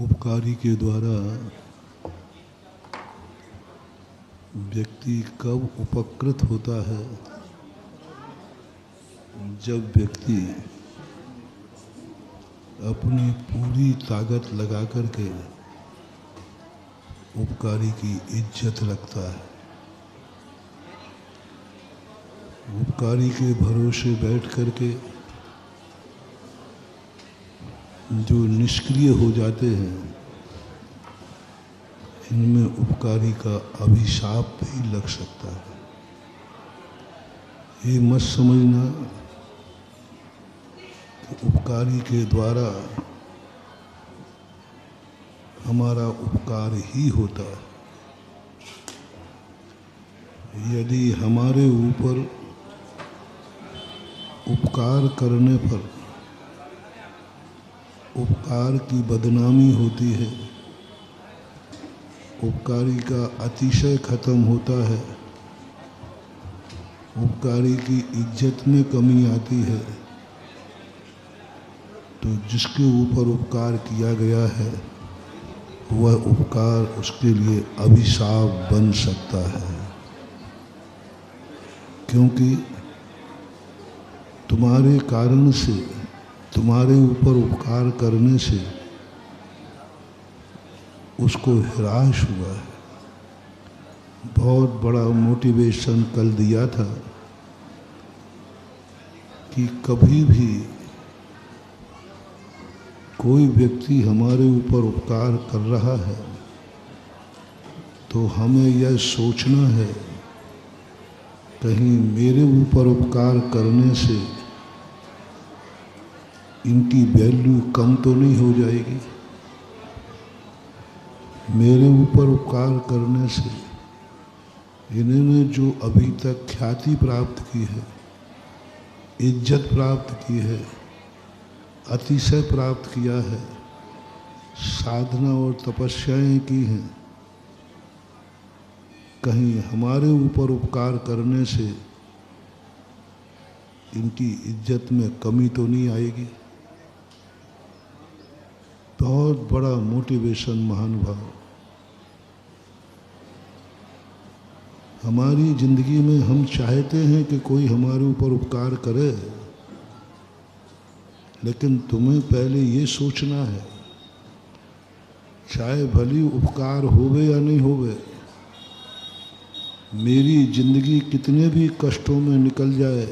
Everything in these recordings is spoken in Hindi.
उपकारी के द्वारा व्यक्ति कब उपकृत होता है? जब व्यक्ति अपनी पूरी ताकत लगा कर के उपकारी की इज्जत रखता है। उपकारी के भरोसे बैठ कर के जो निष्क्रिय हो जाते हैं, इनमें उपकारी का अभिशाप भी लग सकता है। ये मत समझना कि उपकारी के द्वारा हमारा उपकार ही होता है। यदि हमारे ऊपर उपकार करने पर उपकार की बदनामी होती है, उपकारी का अतिशय खत्म होता है, उपकारी की इज्जत में कमी आती है, तो जिसके ऊपर उपकार किया गया है वह उपकार उसके लिए अभिशाप बन सकता है। क्योंकि तुम्हारे कारण से, तुम्हारे ऊपर उपकार करने से उसको हिराश हुआ है। बहुत बड़ा मोटिवेशन कल दिया था कि कभी भी कोई व्यक्ति हमारे ऊपर उपकार कर रहा है तो हमें यह सोचना है, कहीं मेरे ऊपर उपकार करने से इनकी वैल्यू कम तो नहीं हो जाएगी। मेरे ऊपर उपकार करने से इन्होंने जो अभी तक ख्याति प्राप्त की है, इज्जत प्राप्त की है, अतिशय प्राप्त किया है, साधना और तपस्याएं की हैं, कहीं हमारे ऊपर उपकार करने से इनकी इज्जत में कमी तो नहीं आएगी। बहुत बड़ा मोटिवेशन महानुभाव। हमारी जिंदगी में हम चाहते हैं कि कोई हमारे ऊपर उपकार करे, लेकिन तुम्हें पहले ये सोचना है, चाहे भली उपकार होवे या नहीं होवे, मेरी जिंदगी कितने भी कष्टों में निकल जाए,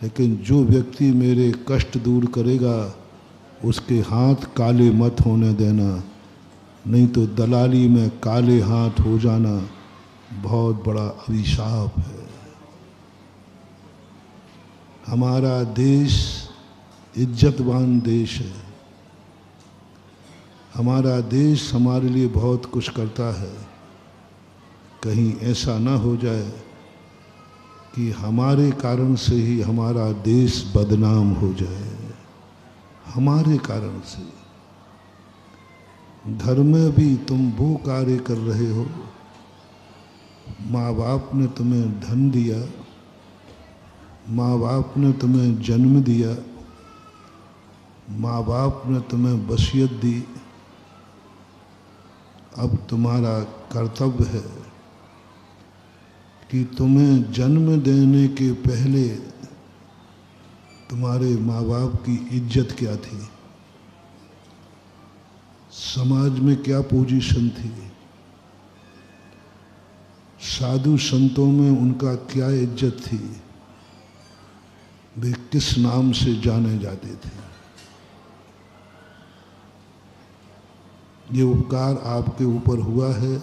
लेकिन जो व्यक्ति मेरे कष्ट दूर करेगा उसके हाथ काले मत होने देना, नहीं तो दलाली में काले हाथ हो जाना बहुत बड़ा अभिशाप है। हमारा देश इज्जतवान देश है। हमारा देश हमारे लिए बहुत कुछ करता है। कहीं ऐसा ना हो जाए कि हमारे कारण से ही हमारा देश बदनाम हो जाए। हमारे कारण से घर में भी तुम वो कार्य कर रहे हो, माँ बाप ने तुम्हें धन दिया, माँ बाप ने तुम्हें जन्म दिया, माँ बाप ने तुम्हें वसीयत दी। अब तुम्हारा कर्तव्य है कि तुम्हें जन्म देने के पहले तुम्हारे माँ बाप की इज्जत क्या थी, समाज में क्या पोजीशन थी, साधु संतों में उनका क्या इज्जत थी, वे किस नाम से जाने जाते थे। ये उपकार आपके ऊपर हुआ है।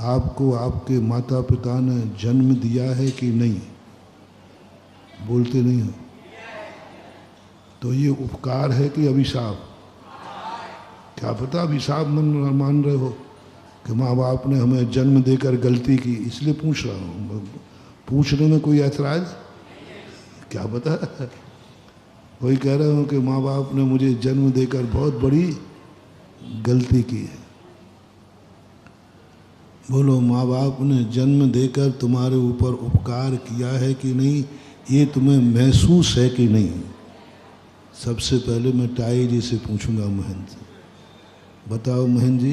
आपको आपके माता पिता ने जन्म दिया है कि नहीं? बोलते नहीं हो तो ये उपकार है कि अभिशाप? क्या पता अभिशाप मान रहे हो कि माँ बाप ने हमें जन्म देकर गलती की, इसलिए पूछ रहा हूँ। पूछने में कोई ऐतराज? क्या पता कोई कह रहे हो कि माँ बाप ने मुझे जन्म देकर बहुत बड़ी गलती की है। बोलो, माँ बाप ने जन्म देकर तुम्हारे ऊपर उपकार किया है कि नहीं, ये तुम्हें महसूस है कि नहीं? सबसे पहले मैं टाई जी से पूछूंगा, महंत बताओ मोहन जी,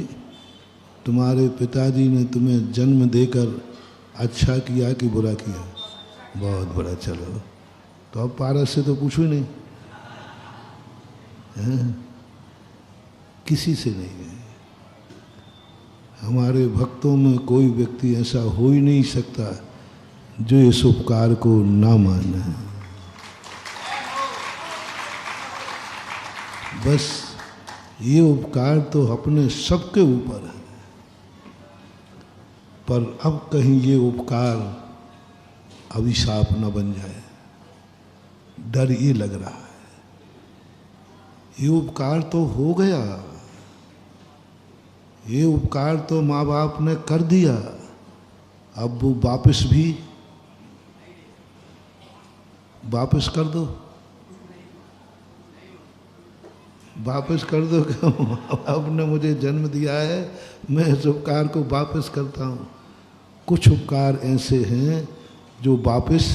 तुम्हारे पिताजी ने तुम्हें जन्म देकर अच्छा किया कि बुरा किया? बहुत बुरा। चलो तो अब पारस से तो पूछो ही नहीं, हैं? किसी से नहीं है। हमारे भक्तों में कोई व्यक्ति ऐसा हो ही नहीं सकता जो इस उपकार को ना माने। बस ये उपकार तो अपने सबके ऊपर है, पर अब कहीं ये उपकार अभिशाप न बन जाए, डर ये लग रहा है। ये उपकार तो हो गया, ये उपकार तो माँ बाप ने कर दिया, अब वो वापस कर दो, वापस कर दो कि माँ बाप ने मुझे जन्म दिया है, मैं इस उपकार को वापस करता हूँ। कुछ उपकार ऐसे हैं जो वापस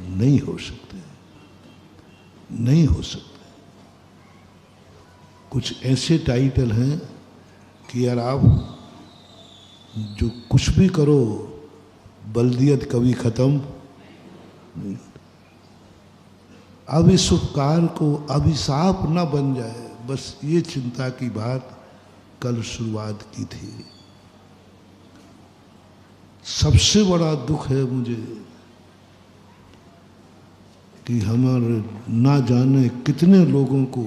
नहीं हो सकते, नहीं हो सकते। कुछ ऐसे टाइटल हैं कि यार आप जो कुछ भी करो, बल्दियत कभी खत्म नहीं। अब इस उपकार को अभिशाप न बन जाए, बस ये चिंता की बात कल शुरुआत की थी। सबसे बड़ा दुख है मुझे कि हमारे ना जाने कितने लोगों को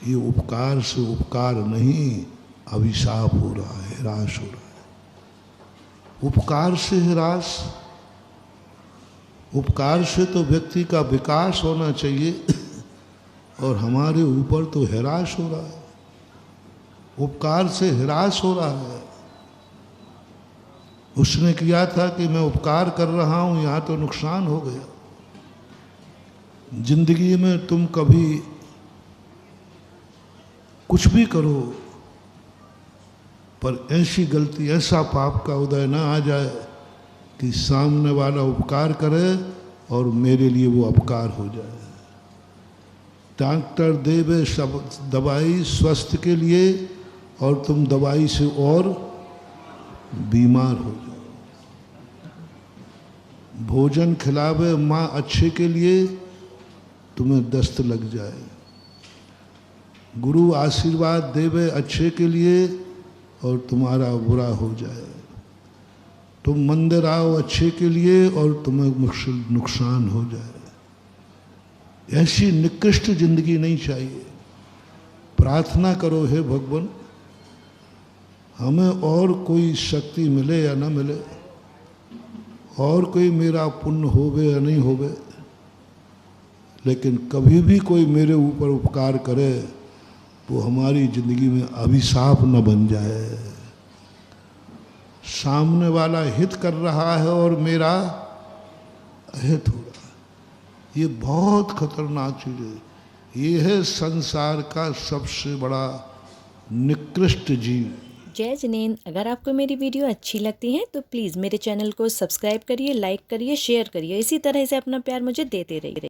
ये उपकार से उपकार नहीं, अभिशाप हो रहा है, ह्रास हो रहा है। उपकार से ह्रास, उपकार से तो व्यक्ति का विकास होना चाहिए और हमारे ऊपर तो ह्रास हो रहा है। उपकार से ह्रास हो रहा है। उसने किया था कि मैं उपकार कर रहा हूं, यहां तो नुकसान हो गया। जिंदगी में तुम कभी कुछ भी करो, पर ऐसी गलती, ऐसा पाप का उदय ना आ जाए कि सामने वाला उपकार करे और मेरे लिए वो अपकार हो जाए। डॉक्टर देवे सब दवाई स्वस्थ के लिए और तुम दवाई से और बीमार हो जाओ। भोजन खिलावे माँ अच्छे के लिए, तुम्हें दस्त लग जाए। गुरु आशीर्वाद देवे अच्छे के लिए और तुम्हारा बुरा हो जाए। तुम मंदिर आओ अच्छे के लिए और तुम्हें नुकसान हो जाए। ऐसी निकृष्ट जिंदगी नहीं चाहिए। प्रार्थना करो, हे भगवान हमें और कोई शक्ति मिले या न मिले, और कोई मेरा पुण्य होवे या नहीं होवे, लेकिन कभी भी कोई मेरे ऊपर उपकार करे वो हमारी जिंदगी में अभिशाप न बन जाए। सामने वाला हित कर रहा है और मेरा अहित हो रहा है, ये बहुत खतरनाक चीज है। ये है संसार का सबसे बड़ा निकृष्ट जीव। जय जिनेंद्र, अगर आपको मेरी वीडियो अच्छी लगती है तो प्लीज़ मेरे चैनल को सब्सक्राइब करिए, लाइक करिए, शेयर करिए। इसी तरह से अपना प्यार मुझे देते रहिए।